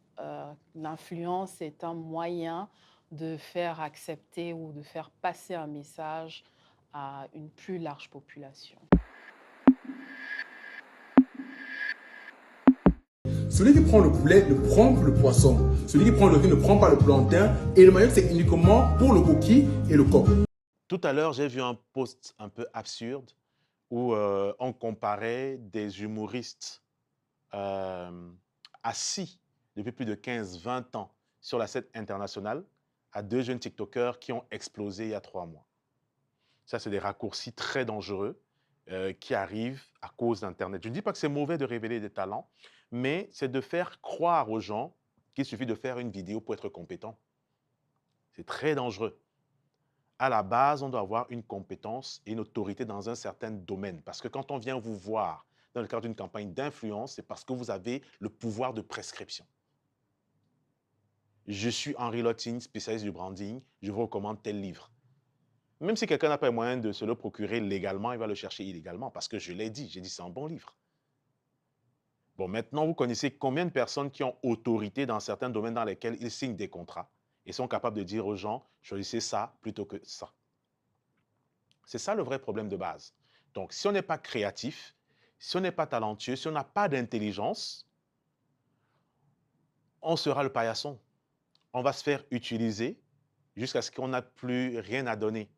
l'influence est un moyen de faire accepter ou de faire passer un message à une plus large population. Celui qui prend le poulet ne prend le poisson. Celui qui prend le riz ne prend pas le plantain. Et le maillot, c'est uniquement pour le coquille et le coq. Tout à l'heure, j'ai vu un post un peu absurde où on comparait des humoristes assis depuis plus de 15-20 ans sur la scène internationale à 2 jeunes TikTokers qui ont explosé il y a 3 mois. Ça, c'est des raccourcis très dangereux qui arrivent à cause d'Internet. Je ne dis pas que c'est mauvais de révéler des talents, mais c'est de faire croire aux gens qu'il suffit de faire une vidéo pour être compétent. C'est très dangereux. À la base, on doit avoir une compétence et une autorité dans un certain domaine. Parce que quand on vient vous voir dans le cadre d'une campagne d'influence, c'est parce que vous avez le pouvoir de prescription. Je suis Henri Lottin, spécialiste du branding, je vous recommande tel livre. Même si quelqu'un n'a pas les moyens de se le procurer légalement, il va le chercher illégalement parce que je l'ai dit, j'ai dit c'est un bon livre. Bon, maintenant, vous connaissez combien de personnes qui ont autorité dans certains domaines dans lesquels ils signent des contrats et sont capables de dire aux gens, choisissez ça plutôt que ça. C'est ça le vrai problème de base. Donc, si on n'est pas créatif, si on n'est pas talentueux, si on n'a pas d'intelligence, on sera le paillasson. On va se faire utiliser jusqu'à ce qu'on n'a plus rien à donner.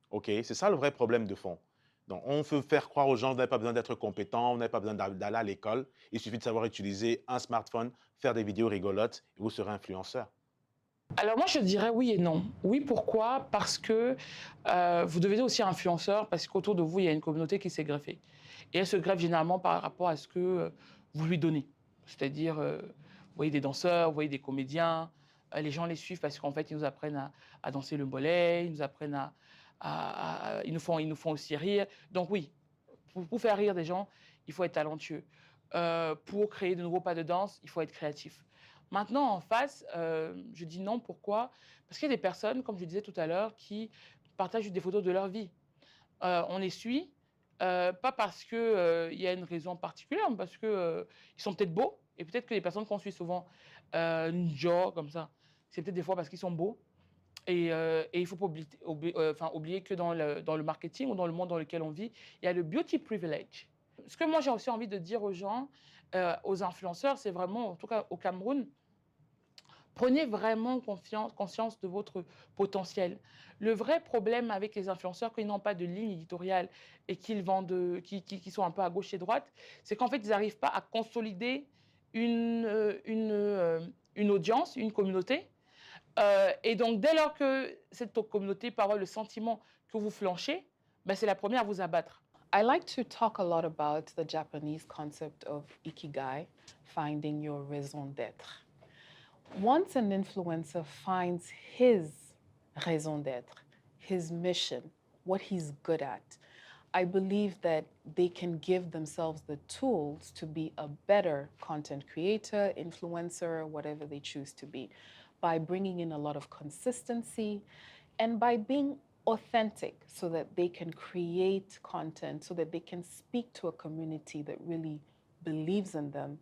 OK? C'est ça le vrai problème de fond. Donc, on veut faire croire aux gens qu'on n'a pas besoin d'être compétent, on n'a pas besoin d'aller à l'école. Il suffit de savoir utiliser un smartphone, faire des vidéos rigolotes et vous serez influenceur. Alors moi, je dirais oui et non. Oui, pourquoi? Parce que vous devenez aussi influenceur, parce qu'autour de vous, il y a une communauté qui s'est greffée. Et elle se greffe généralement par rapport à ce que vous lui donnez. C'est-à-dire, vous voyez des danseurs, vous voyez des comédiens, les gens les suivent parce qu'en fait, ils nous apprennent à danser le mollet, ils nous apprennent ils nous font aussi rire. Donc oui, pour faire rire des gens, il faut être talentueux. Pour créer de nouveaux pas de danse, il faut être créatif. Maintenant, en face, je dis non. Pourquoi? Parce qu'il y a des personnes, comme je disais tout à l'heure, qui partagent juste des photos de leur vie. On les suit, pas parce qu'il y a une raison particulière, mais parce qu'ils sont peut-être beaux. Et peut-être que les personnes qu'on suit souvent, genre comme ça, c'est peut-être des fois parce qu'ils sont beaux. Et il ne faut pas oublier que dans le marketing ou dans le monde dans lequel on vit, il y a le beauty privilege. Ce que moi, j'ai aussi envie de dire aux gens, aux influenceurs, c'est vraiment, en tout cas au Cameroun, prenez vraiment conscience de votre potentiel. Le vrai problème avec les influenceurs, qu'ils n'ont pas de ligne éditoriale et qu'ils sont un peu à gauche et droite, c'est qu'en fait, ils n'arrivent pas à consolider une audience, une communauté. Et donc, dès lors que cette communauté peut avoir le sentiment que vous flanchez, ben, c'est la première à vous abattre. I like to talk a lot about the Japanese concept of ikigai, finding your raison d'être. Once an influencer finds his raison d'être, his mission, what he's good at, I believe that they can give themselves the tools to be a better content creator, influencer, whatever they choose to be, by bringing in a lot of consistency and by being authentic so that they can create content, so that they can speak to a community that really believes in them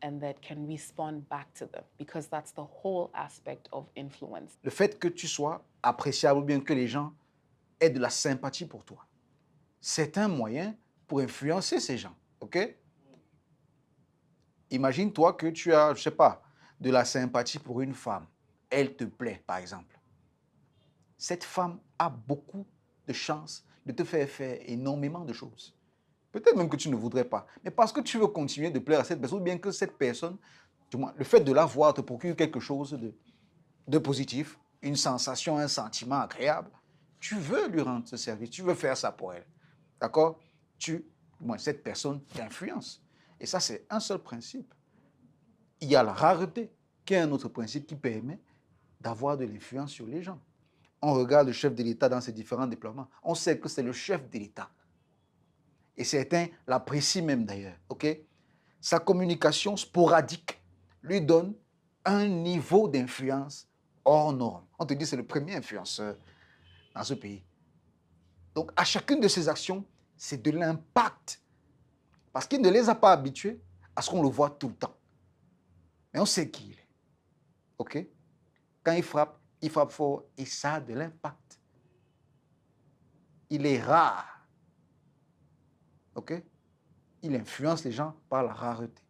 and that can respond back to them, because that's the whole aspect of influence. Le fait que tu sois appréciable ou bien que les gens aient de la sympathie pour toi, c'est un moyen pour influencer ces gens, ok? Imagine-toi que tu as, je sais pas, de la sympathie pour une femme. Elle te plaît, par exemple. Cette femme a beaucoup de chances de te faire énormément de choses. Peut-être même que tu ne voudrais pas. Mais parce que tu veux continuer de plaire à cette personne, ou bien que cette personne, du moins, le fait de la voir te procure quelque chose de positif, une sensation, un sentiment agréable, tu veux lui rendre ce service, tu veux faire ça pour elle. D'accord? Cette personne t'influence. Et ça, c'est un seul principe. Il y a la rareté, qui est un autre principe qui permet d'avoir de l'influence sur les gens. On regarde le chef de l'État dans ses différents déploiements. On sait que c'est le chef de l'État. Et certains l'apprécient même d'ailleurs. Okay? Sa communication sporadique lui donne un niveau d'influence hors norme. On te dit que c'est le premier influenceur dans ce pays. Donc, à chacune de ses actions, c'est de l'impact. Parce qu'il ne les a pas habitués à ce qu'on le voit tout le temps. Mais on sait qui il est. OK? Quand il frappe fort et ça a de l'impact. Il est rare. OK? Il influence les gens par la rareté.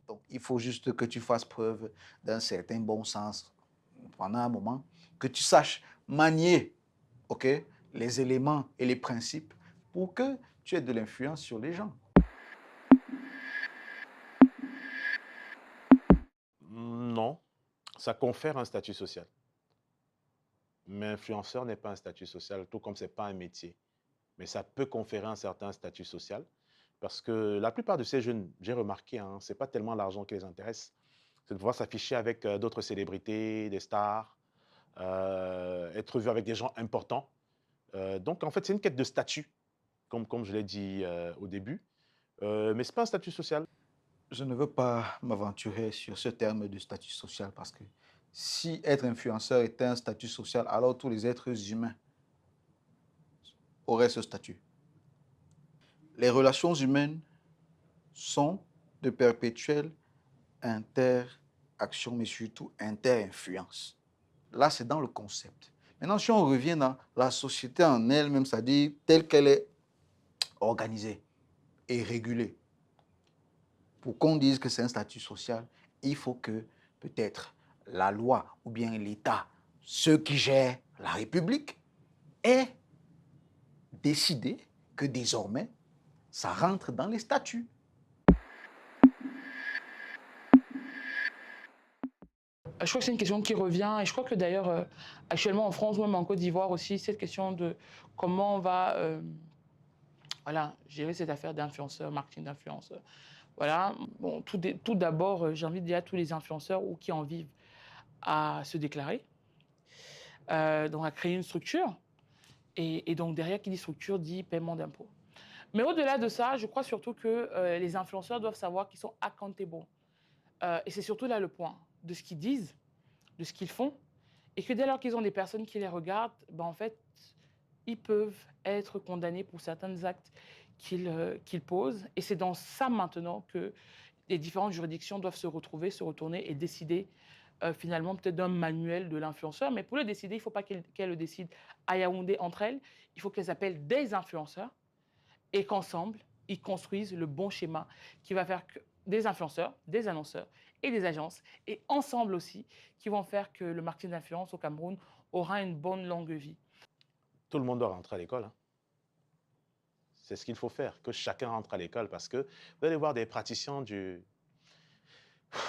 Donc, il faut juste que tu fasses preuve d'un certain bon sens pendant un moment, que tu saches manier, OK, les éléments et les principes pour que tu aies de l'influence sur les gens. Non, ça confère un statut social. Mais influenceur n'est pas un statut social, tout comme ce n'est pas un métier. Mais ça peut conférer un certain statut social, parce que la plupart de ces jeunes, j'ai remarqué, hein, ce n'est pas tellement l'argent qui les intéresse, c'est de pouvoir s'afficher avec d'autres célébrités, des stars, être vu avec des gens importants. Donc, en fait, c'est une quête de statut, comme je l'ai dit au début, mais ce n'est pas un statut social. Je ne veux pas m'aventurer sur ce terme de statut social parce que si être influenceur était un statut social, alors tous les êtres humains auraient ce statut. Les relations humaines sont de perpétuelles interactions, mais surtout inter-influence. Là, c'est dans le concept. Maintenant, si on revient dans la société en elle-même, c'est-à-dire telle qu'elle est organisée et régulée, pour qu'on dise que c'est un statut social, il faut que peut-être la loi ou bien l'État ceux qui gèrent la République aient décidé que désormais, ça rentre dans les statuts. Je crois que c'est une question qui revient et je crois que d'ailleurs, actuellement en France ou même en Côte d'Ivoire aussi, cette question de comment on va gérer cette affaire d'influenceurs, marketing d'influenceurs. Voilà. Bon, tout d'abord, j'ai envie de dire à tous les influenceurs ou qui en vivent à se déclarer, donc à créer une structure. Et donc derrière, qui dit structure, dit paiement d'impôts. Mais au-delà de ça, je crois surtout que les influenceurs doivent savoir qu'ils sont accountable. Et c'est surtout là le point de ce qu'ils disent, de ce qu'ils font, et que dès lors qu'ils ont des personnes qui les regardent, ben en fait, ils peuvent être condamnés pour certains actes qu'ils posent. Et c'est dans ça maintenant que les différentes juridictions doivent se retrouver, se retourner et décider finalement peut-être d'un manuel de l'influenceur. Mais pour le décider, il ne faut pas qu'elles le décident à Yaoundé entre elles. Il faut qu'elles appellent des influenceurs et qu'ensemble, ils construisent le bon schéma qui va faire que des influenceurs, des annonceurs et des agences, et ensemble aussi, qui vont faire que le marketing d'influence au Cameroun aura une bonne longue vie. Tout le monde doit rentrer à l'école. Hein. C'est ce qu'il faut faire, que chacun rentre à l'école, parce que vous allez voir des praticiens du...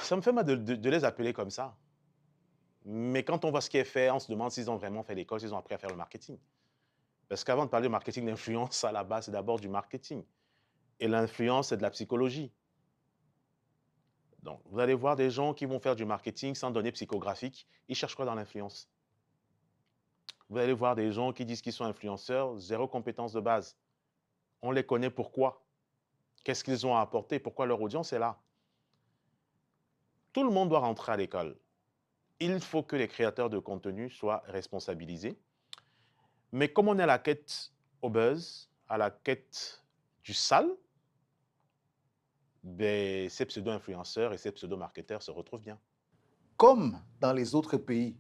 Ça me fait mal de les appeler comme ça. Mais quand on voit ce qui est fait, on se demande s'ils ont vraiment fait l'école, s'ils ont appris à faire le marketing. Parce qu'avant de parler de marketing d'influence, à la base, c'est d'abord du marketing. Et l'influence, c'est de la psychologie. Donc, vous allez voir des gens qui vont faire du marketing sans données psychographiques. Ils cherchent quoi dans l'influence? Vous allez voir des gens qui disent qu'ils sont influenceurs, zéro compétence de base. On les connaît pourquoi? Qu'est-ce qu'ils ont à apporter? Pourquoi leur audience est là? Tout le monde doit rentrer à l'école. Il faut que les créateurs de contenu soient responsabilisés. Mais comme on est à la quête au buzz, à la quête du sale, ben, ces pseudo-influenceurs et ces pseudo-marketeurs se retrouvent bien. Comme dans les autres pays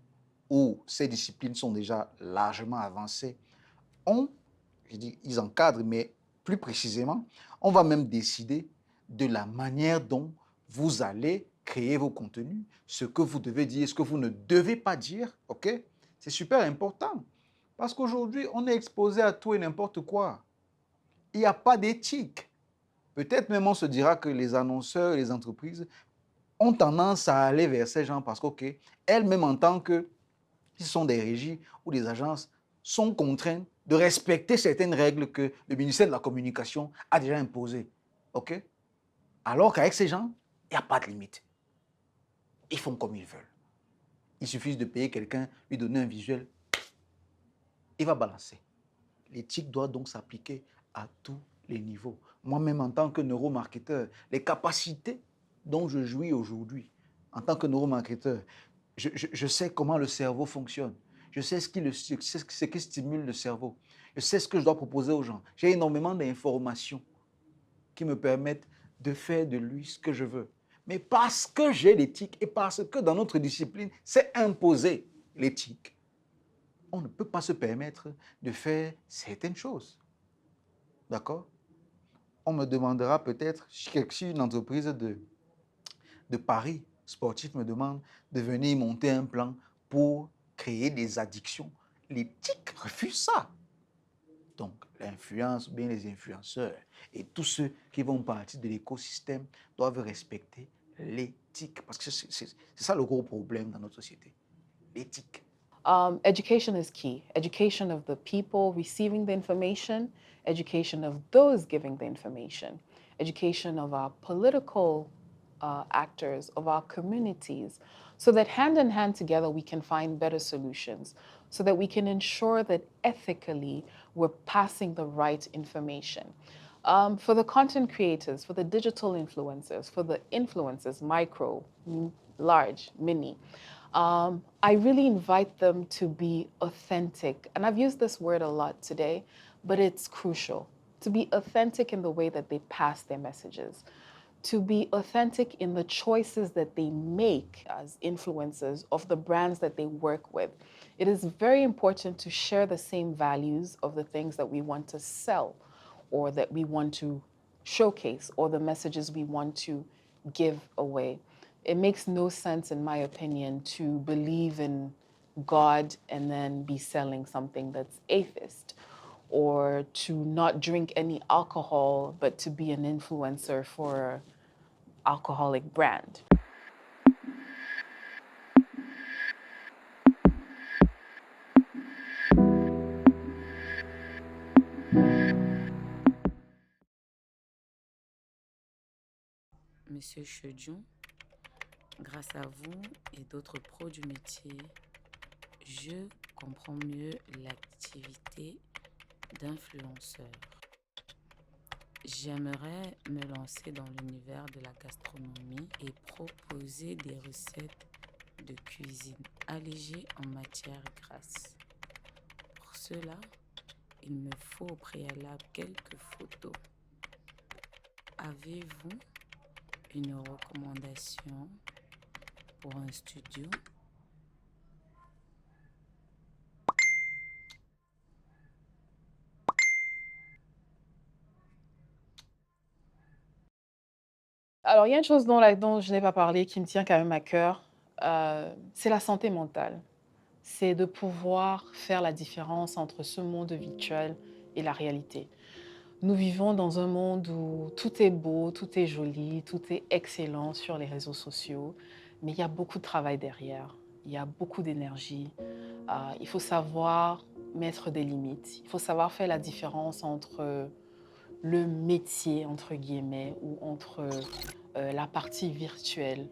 où ces disciplines sont déjà largement avancées, ils encadrent, mais plus précisément, on va même décider de la manière dont vous allez créer vos contenus, ce que vous devez dire, ce que vous ne devez pas dire, ok? C'est super important. Parce qu'aujourd'hui, on est exposé à tout et n'importe quoi. Il n'y a pas d'éthique. Peut-être même on se dira que les annonceurs et les entreprises ont tendance à aller vers ces gens parce que, elles-mêmes en tant que, ce sont des régies ou des agences, sont contraintes de respecter certaines règles que le ministère de la Communication a déjà imposées. Ok? Alors qu'avec ces gens, il n'y a pas de limite. Ils font comme ils veulent. Il suffit de payer quelqu'un, lui donner un visuel, il va balancer. L'éthique doit donc s'appliquer à tous les niveaux. Moi-même, en tant que neuromarketeur, les capacités dont je jouis aujourd'hui, en tant que neuromarketeur, je sais comment le cerveau fonctionne. Je sais ce qui stimule le cerveau. Je sais ce que je dois proposer aux gens. J'ai énormément d'informations qui me permettent de faire de lui ce que je veux. Mais parce que j'ai l'éthique et parce que dans notre discipline, c'est imposé l'éthique, on ne peut pas se permettre de faire certaines choses. D'accord? On me demandera peut-être, si une entreprise de paris sportif me demande de venir monter un plan pour créer des addictions. L'éthique refuse ça. Donc, l'influence, bien les influenceurs et tous ceux qui vont partir de l'écosystème doivent respecter l'éthique. Parce que c'est ça le gros problème dans notre société. L'éthique. Education is key. Education of the people receiving the information, education of those giving the information, education of our political actors, of our communities, so that hand in hand together we can find better solutions, so that we can ensure that ethically we're passing the right information. For the content creators, for the digital influencers, for the influencers, micro, large, mini, I really invite them to be authentic. And I've used this word a lot today, but it's crucial. To be authentic in the way that they pass their messages. To be authentic in the choices that they make as influencers of the brands that they work with. It is very important to share the same values of the things that we want to sell or that we want to showcase or the messages we want to give away. It makes no sense, in my opinion, to believe in God and then be selling something that's atheist, or to not drink any alcohol but to be an influencer for an alcoholic brand. Monsieur Chedjou, grâce à vous et d'autres pros du métier, je comprends mieux l'activité d'influenceur. J'aimerais me lancer dans l'univers de la gastronomie et proposer des recettes de cuisine allégées en matière grasse. Pour cela, il me faut au préalable quelques photos. Avez-vous une recommandation pour un studio? Alors, il y a une chose dont je n'ai pas parlé qui me tient quand même à cœur, c'est la santé mentale. C'est de pouvoir faire la différence entre ce monde virtuel et la réalité. Nous vivons dans un monde où tout est beau, tout est joli, tout est excellent sur les réseaux sociaux, mais il y a beaucoup de travail derrière, il y a beaucoup d'énergie. Il faut savoir mettre des limites, il faut savoir faire la différence entre le métier, entre guillemets, ou entre la partie virtuelle,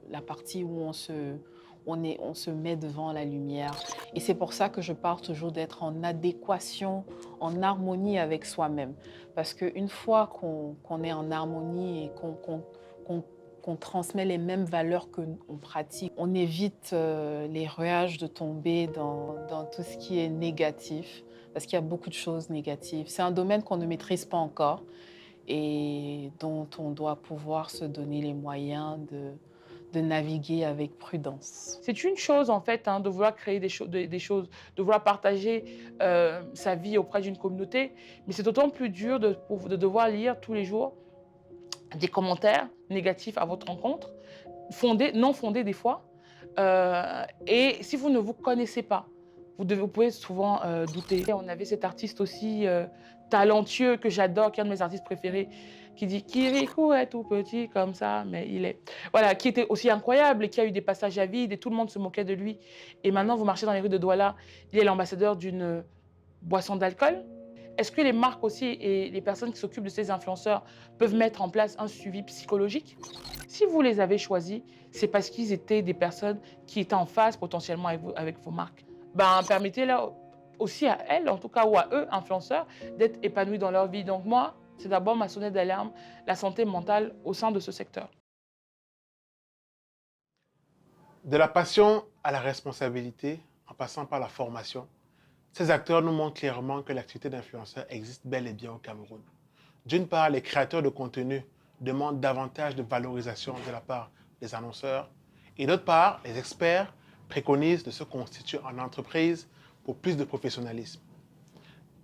la partie où on se met devant la lumière. Et c'est pour ça que je parle toujours d'être en adéquation, en harmonie avec soi-même. Parce qu'une fois qu'on est en harmonie et qu'on transmet les mêmes valeurs qu'on pratique, on évite les rouages de tomber dans tout ce qui est négatif, parce qu'il y a beaucoup de choses négatives. C'est un domaine qu'on ne maîtrise pas encore et dont on doit pouvoir se donner les moyens de naviguer avec prudence. C'est une chose, en fait, de vouloir créer des choses, de vouloir partager sa vie auprès d'une communauté, mais c'est d'autant plus dur de devoir lire tous les jours des commentaires négatifs à votre rencontre, fondés, non fondés des fois. Et si vous ne vous connaissez pas, vous pouvez souvent douter. On avait cet artiste aussi talentueux que j'adore, qui est un de mes artistes préférés, qui dit « Kirikou est tout petit comme ça, mais il est... » Voilà, qui était aussi incroyable et qui a eu des passages à vide et tout le monde se moquait de lui. Et maintenant, vous marchez dans les rues de Douala, il est l'ambassadeur d'une boisson d'alcool. Est-ce que les marques aussi et les personnes qui s'occupent de ces influenceurs peuvent mettre en place un suivi psychologique? Si vous les avez choisis, c'est parce qu'ils étaient des personnes qui étaient en phase potentiellement avec vos marques. Permettez-leur aussi à elles, en tout cas, ou à eux, influenceurs, d'être épanouis dans leur vie. Donc moi, c'est d'abord ma sonnette d'alarme, la santé mentale au sein de ce secteur. De la passion à la responsabilité, en passant par la formation, ces acteurs nous montrent clairement que l'activité d'influenceur existe bel et bien au Cameroun. D'une part, les créateurs de contenu demandent davantage de valorisation de la part des annonceurs, et d'autre part, les experts préconisent de se constituer en entreprise pour plus de professionnalisme.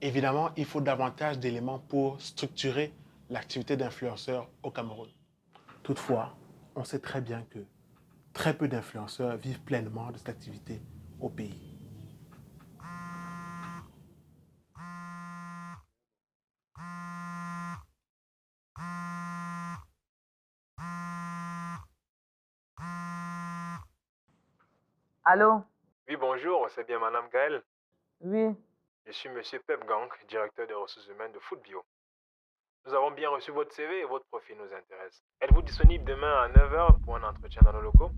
Évidemment, il faut davantage d'éléments pour structurer l'activité d'influenceur au Cameroun. Toutefois, on sait très bien que très peu d'influenceurs vivent pleinement de cette activité au pays. Allô? Oui, bonjour, c'est bien Madame Gaëlle. Oui. Je suis Monsieur Pep Gang, directeur des ressources humaines de Food Bio. Nous avons bien reçu votre CV et votre profil nous intéresse. Êtes-vous disponible demain à 9h pour un entretien dans nos locaux?